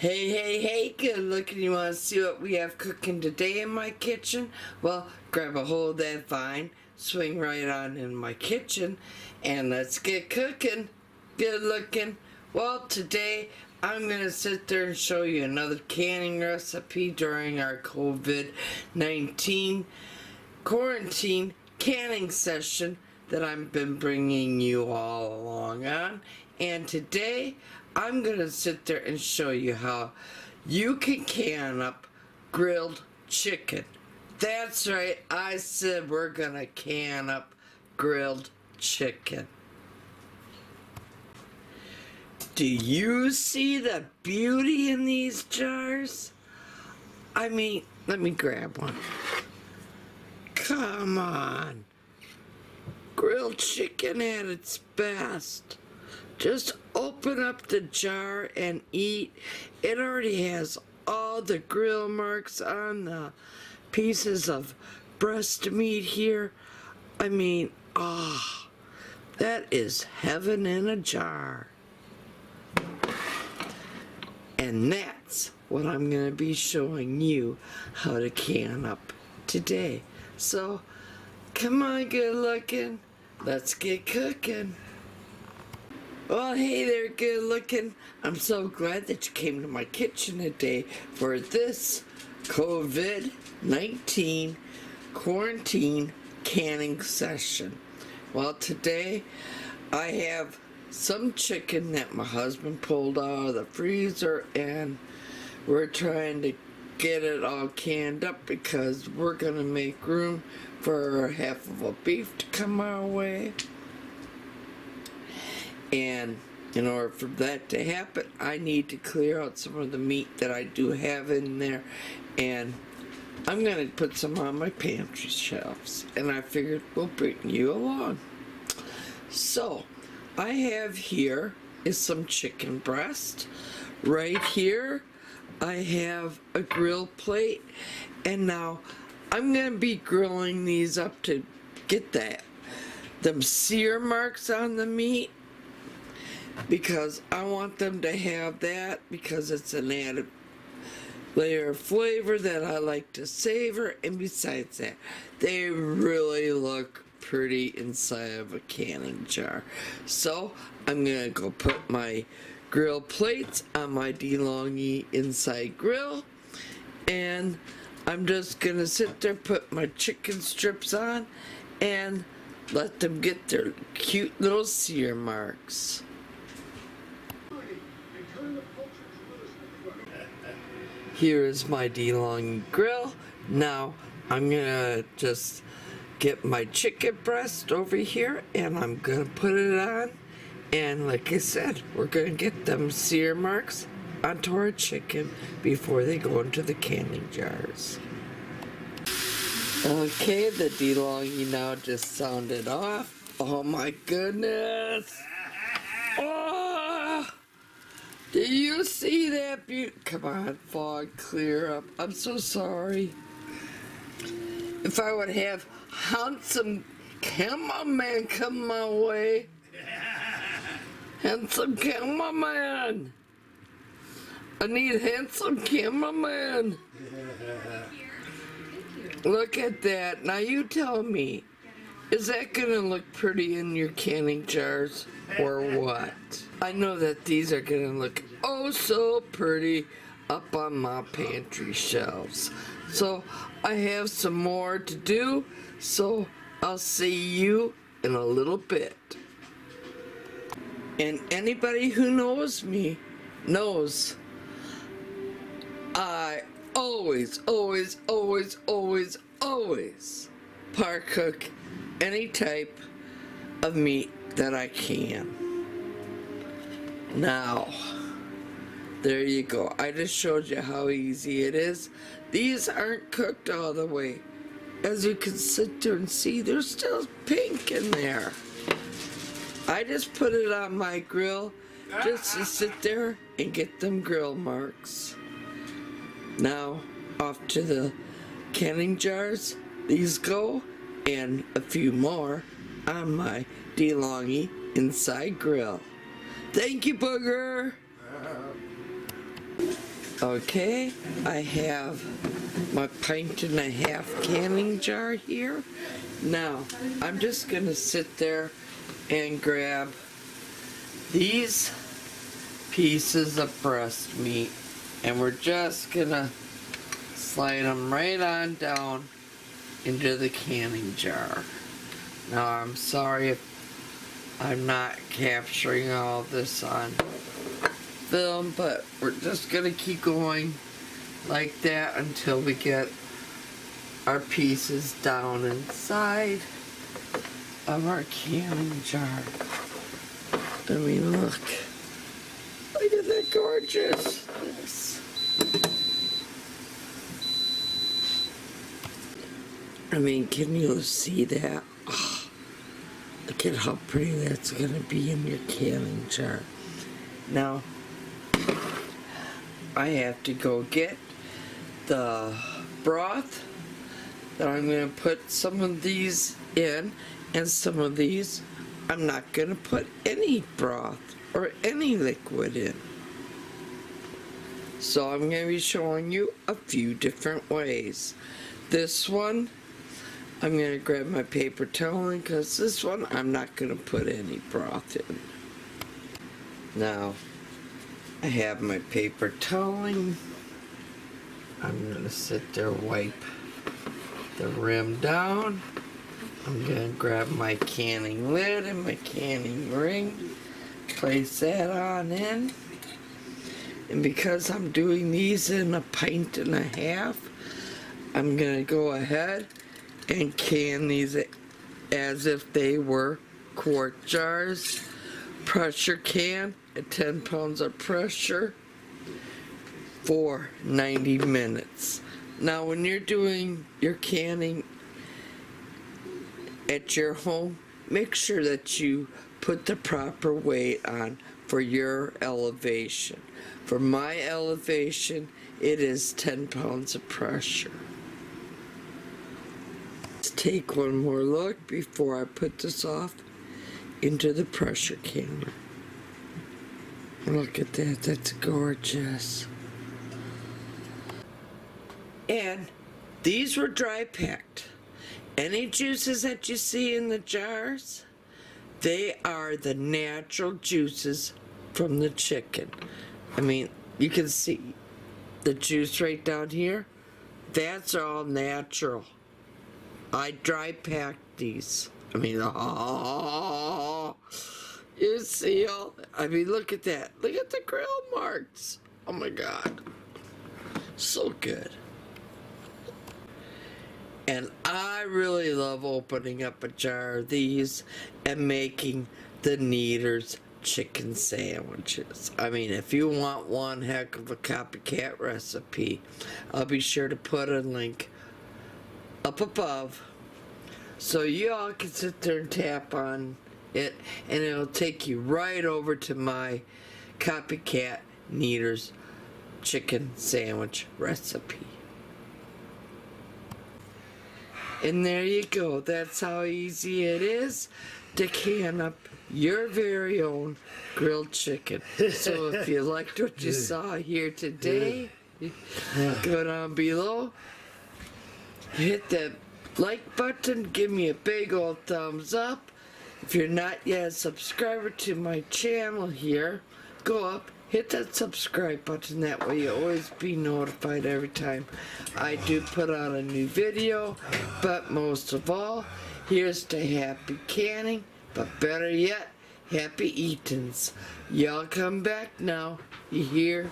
Hey, good looking. You want to see what we have cooking today in my kitchen? Well, grab a hold of that vine, swing right on in my kitchen, and let's get cooking. Good looking. Well, today I'm going to sit there and show you another canning recipe during our COVID-19 quarantine canning session that I've been bringing you all along on. And today I'm going to sit there and show you how you can can up grilled chicken. That's right, I said we're going to can up grilled chicken. Do you see the beauty in these jars? I mean, let me grab one. Come on. Grilled chicken at its best. Just open up the jar and eat. It already has all the grill marks on the pieces of breast meat here. I mean, that is heaven in a jar. And that's what I'm going to be showing you how to can up today. So, come on, good looking. Let's get cooking. Well, hey there, good looking. I'm so glad that you came to my kitchen today for this COVID-19 quarantine canning session. Well, today I have some chicken that my husband pulled out of the freezer, and we're trying to get it all canned up because we're going to make room for half of a beef to come our way. And in order for that to happen, I need to clear out some of the meat that I do have in there, and I'm going to put some on my pantry shelves, and I figured we'll bring you along. So I have here is some chicken breast. Right here I have a grill plate, and now I'm going to be grilling these up to get them sear marks on the meat, because I want them to have that, because it's an added layer of flavor that I like to savor. And besides that, they really look pretty inside of a canning jar. So I'm gonna go put my grill plates on my DeLonghi inside grill, and I'm just gonna sit there, put my chicken strips on, and let them get their cute little sear marks. Here is my DeLonghi grill. Now I'm gonna just get my chicken breast over here, and I'm gonna put it on, and like I said, we're gonna get them sear marks onto our chicken before they go into the canning jars. Okay, the DeLonghi now just sounded off. Oh my goodness! Oh! Do you see that beauty? Come on, fog, clear up. I'm so sorry. If I would have handsome cameraman come my way. Handsome cameraman. I need handsome cameraman. Look at that. Now you tell me, is that gonna look pretty in your canning jars or what? I know that these are gonna look oh so pretty up on my pantry shelves. So I have some more to do, so I'll see you in a little bit. And anybody who knows me knows I always par cook any type of meat that I can. Now, there you go. I just showed you how easy it is. These aren't cooked all the way. As you can sit there and see, there's still pink in there. I just put it on my grill just to sit there and get them grill marks. Now, off to the canning jars. These go, and a few more on my DeLonghi inside grill. Thank you, Booger. Okay, I have my 1.5 pint canning jar here. Now, I'm just gonna sit there and grab these pieces of breast meat, and we're just gonna slide them right on down into the canning jar. Now, I'm sorry if I'm not capturing all this on film, but we're just gonna keep going like that until we get our pieces down inside of our canning jar. I mean, look at that gorgeousness. I mean, can you see that? Oh, look at how pretty that's gonna be in your canning jar. Now, I have to go get the broth that I'm going to put some of these in, and some of these I'm not going to put any broth or any liquid in. So I'm going to be showing you a few different ways. This one, I'm going to grab my paper towel, because this one I'm not going to put any broth in. Now, I have my paper toweling. I'm gonna sit there, wipe the rim down. I'm gonna grab my canning lid and my canning ring, place that on in. And because I'm doing these in a 1.5 pints, I'm gonna go ahead and can these as if they were quart jars. Pressure can at 10 pounds of pressure for 90 minutes. Now, when you're doing your canning at your home, make sure that you put the proper weight on for your elevation. For my elevation, it is 10 pounds of pressure. Let's take one more look before I put this off into the pressure canner. Look at that, that's gorgeous. And these were dry packed. Any juices that you see in the jars, they are the natural juices from the chicken. I mean, you can see the juice right down here. That's all natural. I dry packed these. I mean, oh, you see all, I mean, look at that. Look at the grill marks. Oh my God. So good. And I really love opening up a jar of these and making the Kneaders Chicken Sandwiches. I mean, if you want one heck of a copycat recipe, I'll be sure to put a link up above, so you all can sit there and tap on it, and it'll take you right over to my Copycat Kneaders Chicken Sandwich recipe. And there you go. That's how easy it is to can up your very own grilled chicken. So if you liked what you saw here today, go down below, hit that like button, give me a big old thumbs up. If you're not yet a subscriber to my channel here, go up, hit that subscribe button. That way you'll always be notified every time I do put out a new video. But most of all, here's to happy canning, but better yet, happy eatins'. Y'all come back now, you hear?